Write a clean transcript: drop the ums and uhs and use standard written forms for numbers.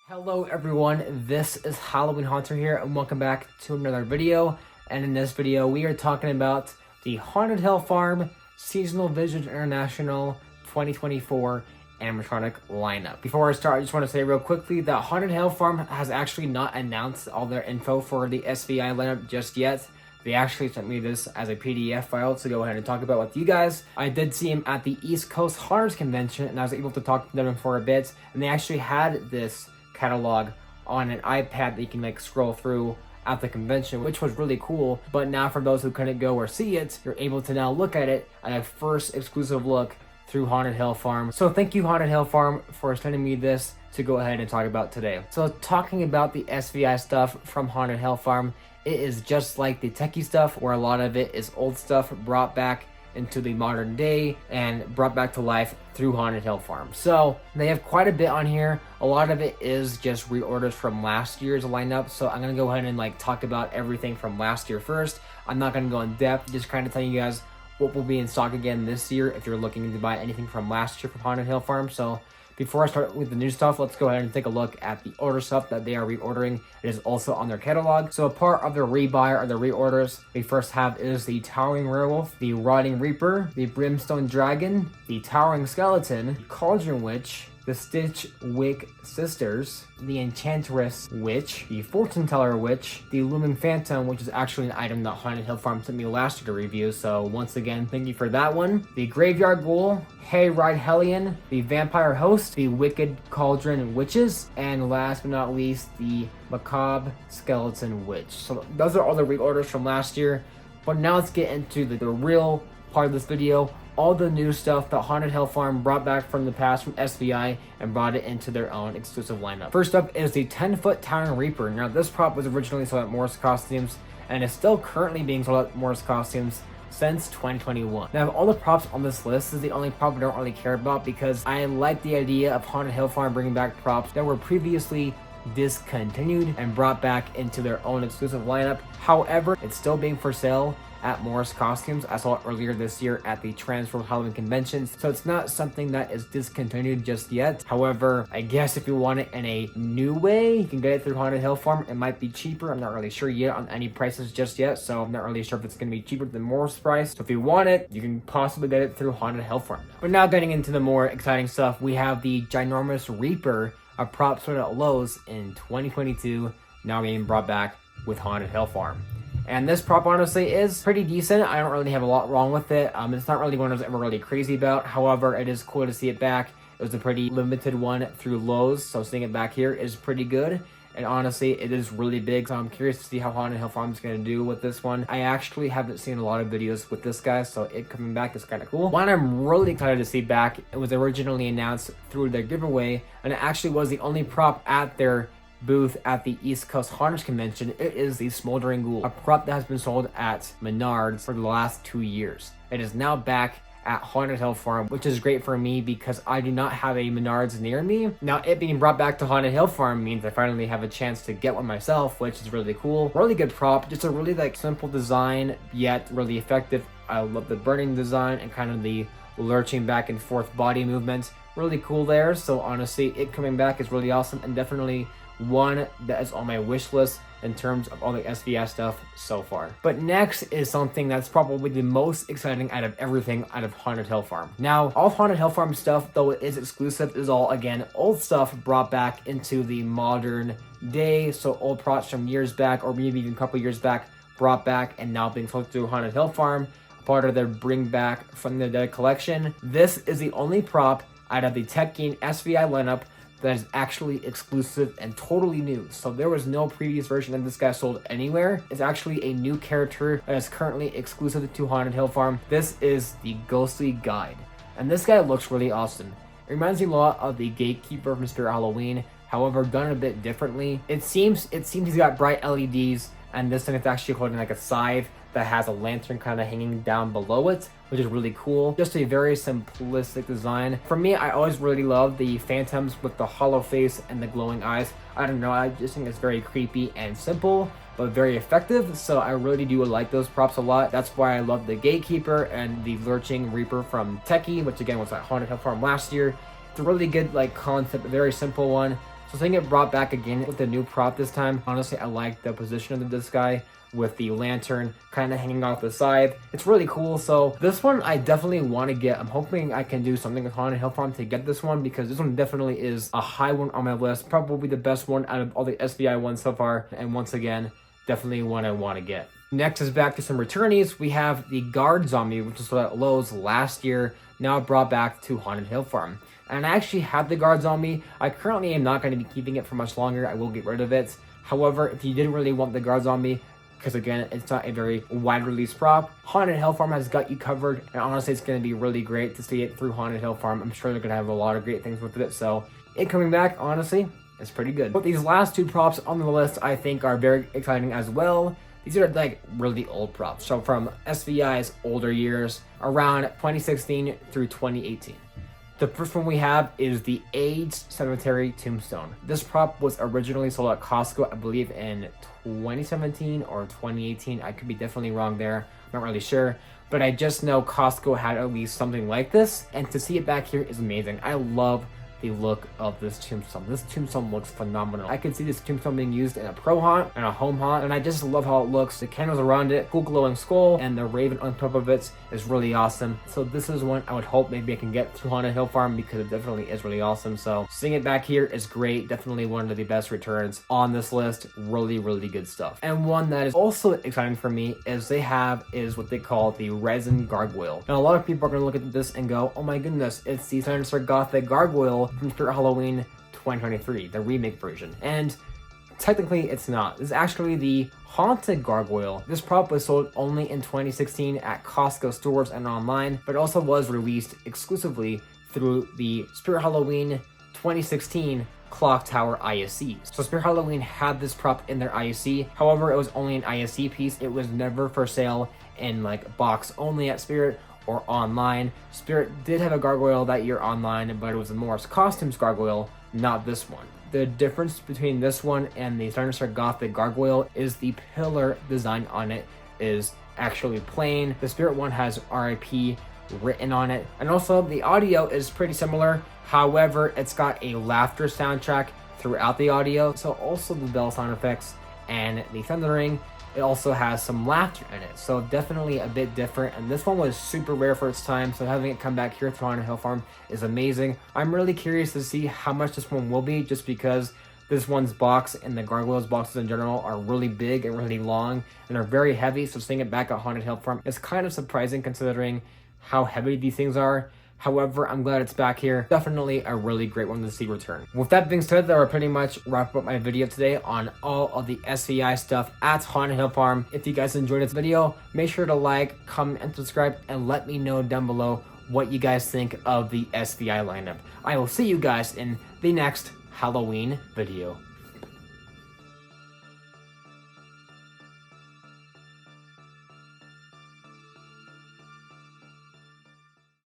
Hello everyone, this is Halloween Haunter here and welcome back to another video. And in this video we are talking about the Haunted Hill Farm Seasonal Visions International 2024 animatronic lineup. Before I start, I just want to say real quickly that Haunted Hill Farm has actually not announced all their info for the SVI lineup just yet. They actually sent me this as a PDF file to go ahead and talk about with you guys. I did see him at the East Coast Haunters Convention and I was able to talk to them for a bit, and they actually had this catalog on an iPad that you can like scroll through at the convention, which was really cool. But now for those who couldn't go or see it, you're able to now look at it at a first exclusive look through Haunted Hill Farm. So thank you Haunted Hill Farm for sending me this to go ahead and talk about today. So talking about the SVI stuff from Haunted Hill Farm, it is just like the techie stuff where a lot of it is old stuff brought back into the modern day and brought back to life through Haunted Hill Farm. So they have quite a bit on here. A lot of it is just reorders from last year's lineup. So I'm gonna go ahead and like talk about everything from last year first. I'm not gonna go in depth, just kind of telling you guys what will be in stock again this year if you're looking to buy anything from last year from Haunted Hill Farm. So before I start with the new stuff, let's go ahead and take a look at the order stuff that they are reordering. It is also on their catalog. So a part of their rebuy or the reorders we first have is the Towering Werewolf, the Rotting Reaper, the Brimstone Dragon, the Towering Skeleton, Cauldron Witch, the Stitch Wick Sisters, the Enchantress Witch, the Fortune Teller Witch, the Looming Phantom, which is actually an item that Haunted Hill Farm sent me last year to review, so once again, thank you for that one. The Graveyard Ghoul, Hayride Hellion, the Vampire Host, the Wicked Cauldron Witches, and last but not least, the Macabre Skeleton Witch. So those are all the reorders from last year, but now let's get into the real part of this video. All the new stuff that Haunted Hill Farm brought back from the past from SVI and brought it into their own exclusive lineup. First up is the 10-foot Towering Reaper. Now this prop was originally sold at Morris Costumes and is still currently being sold at Morris Costumes since 2021. Now of all the props on this list, this is the only prop I don't really care about because I like the idea of Haunted Hill Farm bringing back props that were previously discontinued and brought back into their own exclusive lineup. However, it's still being for sale at Morris Costumes. I saw it earlier this year at the Transworld Halloween Convention, so it's not something that is discontinued just yet. However, I guess if you want it in a new way, you can get it through Haunted Hill Farm. It might be cheaper. I'm not really sure yet on any prices just yet, so I'm not really sure if it's going to be cheaper than Morris price. So if you want it, you can possibly get it through Haunted Hill Farm now. But now getting into the more exciting stuff, we have the Ginormous Reaper, a prop sold at Lowe's in 2022, now being brought back with Haunted Hill Farm. And this prop honestly is pretty decent. I don't really have a lot wrong with it. It's not really one I was ever really crazy about. However, it is cool to see it back. It was a pretty limited one through Lowe's, so seeing it back here is pretty good. And honestly, it is really big, so I'm curious to see how Haunted Hill Farm is going to do with this one. I actually haven't seen a lot of videos with this guy, so it coming back is kind of cool. One I'm really excited to see back, it was originally announced through their giveaway, and it actually was the only prop at their booth at the East Coast Haunters Convention. It is the Smoldering Ghoul, a prop that has been sold at Menards for the last 2 years. It is now back at Haunted Hill Farm, which is great for me because I do not have a Menards near me. Now it being brought back to Haunted Hill Farm means I finally have a chance to get one myself, which is really cool. Really good prop, just a really like simple design yet really effective. I love the burning design and kind of the lurching back and forth body movement. Really cool there. So honestly, it coming back is really awesome and definitely one that is on my wish list in terms of all the SVI stuff so far. But next is something that's probably the most exciting out of everything out of Haunted Hill Farm. Now, all Haunted Hill Farm stuff, though it is exclusive, is all, again, old stuff brought back into the modern day. So old props from years back, or maybe even a couple years back, brought back and now being sold through Haunted Hill Farm, part of their Bring Back from the Dead collection. This is the only prop out of the Tekken SVI lineup that is actually exclusive and totally new. So there was no previous version of this guy sold anywhere. It's actually a new character that is currently exclusive to Haunted Hill Farm. This is the Ghostly Guide, and this guy looks really awesome. It reminds me a lot of the Gatekeeper from Spirit Halloween, however done a bit differently. It seems he's got bright LEDs, and this thing is actually holding like a scythe that has a lantern kind of hanging down below it, which is really cool. Just a very simplistic design. For me, I always really love the phantoms with the hollow face and the glowing eyes. I don't know, I just think it's very creepy and simple, but very effective. So I really do like those props a lot. That's why I love the Gatekeeper and the Lurching Reaper from Tekken, which again was at Haunted Hill Farm last year. It's a really good like concept, a very simple one. So seeing it brought back again with the new prop this time, honestly, I like the position of this guy with the lantern kind of hanging off the side. It's really cool. So this one I definitely want to get. I'm hoping I can do something with Haunted Hill Farm to get this one, because this one definitely is a high one on my list. Probably the best one out of all the SVI ones so far. And once again, definitely one I want to get. Next is back to some returnees. We have the Guard Zombie, which was at Lowe's last year, now brought back to Haunted Hill Farm. And I actually have the Guard Zombie. I currently am not going to be keeping it for much longer. I will get rid of it. However, if you didn't really want the Guard Zombie, because again, it's not a very wide release prop, Haunted Hill Farm has got you covered, and honestly, it's going to be really great to see it through Haunted Hill Farm. I'm sure they're going to have a lot of great things with it, so it coming back, honestly, is pretty good. But these last two props on the list, I think, are very exciting as well. These are like really old props, so from SVI's older years, around 2016 through 2018. The first one we have is the AIDS Cemetery Tombstone. This prop was originally sold at Costco, I believe in 2017 or 2018. I could be definitely wrong there. I'm not really sure. But I just know Costco had at least something like this. And to see it back here is amazing. I love the look of this tombstone. This tombstone looks phenomenal. I can see this tombstone being used in a pro haunt and a home haunt, and I just love how it looks. The candles around it, cool glowing skull, and the raven on top of it is really awesome. So this is one I would hope maybe I can get through Haunted Hill Farm, because it definitely is really awesome. So seeing it back here is great. Definitely one of the best returns on this list. Really, really good stuff. And one that is also exciting for me is what they call the resin gargoyle. Now a lot of people are going to look at this and go, oh my goodness, it's the Sinister Gothic gargoyle from Spirit Halloween 2023, the remake version. And technically it's not. This is actually the Haunted Gargoyle. This prop was sold only in 2016 at Costco stores and online, but also was released exclusively through the Spirit Halloween 2016 Clock Tower ISC. So Spirit Halloween had this prop in their ISC. However, it was only an ISC piece. It was never for sale in like box only at Spirit or online. Spirit did have a gargoyle that year online, but it was a Morris Costumes gargoyle, not this one. The difference between this one and the Sinister Gothic gargoyle is the pillar design on it is actually plain. The Spirit one has RIP written on it, and also the audio is pretty similar. However, it's got a laughter soundtrack throughout the audio, so also the bell sound effects and the thundering, it also has some laughter in it, so definitely a bit different. And this one was super rare for its time, so having it come back here to Haunted Hill Farm is amazing. I'm really curious to see how much this one will be, just because this one's box and the gargoyles boxes in general are really big and really long and are very heavy, so seeing it back at Haunted Hill Farm is kind of surprising considering how heavy these things are. However, I'm glad it's back here. Definitely a really great one to see return. With that being said, that will pretty much wrap up my video today on all of the SVI stuff at Haunted Hill Farm. If you guys enjoyed this video, make sure to like, comment, and subscribe, and let me know down below what you guys think of the SVI lineup. I will see you guys in the next Halloween video.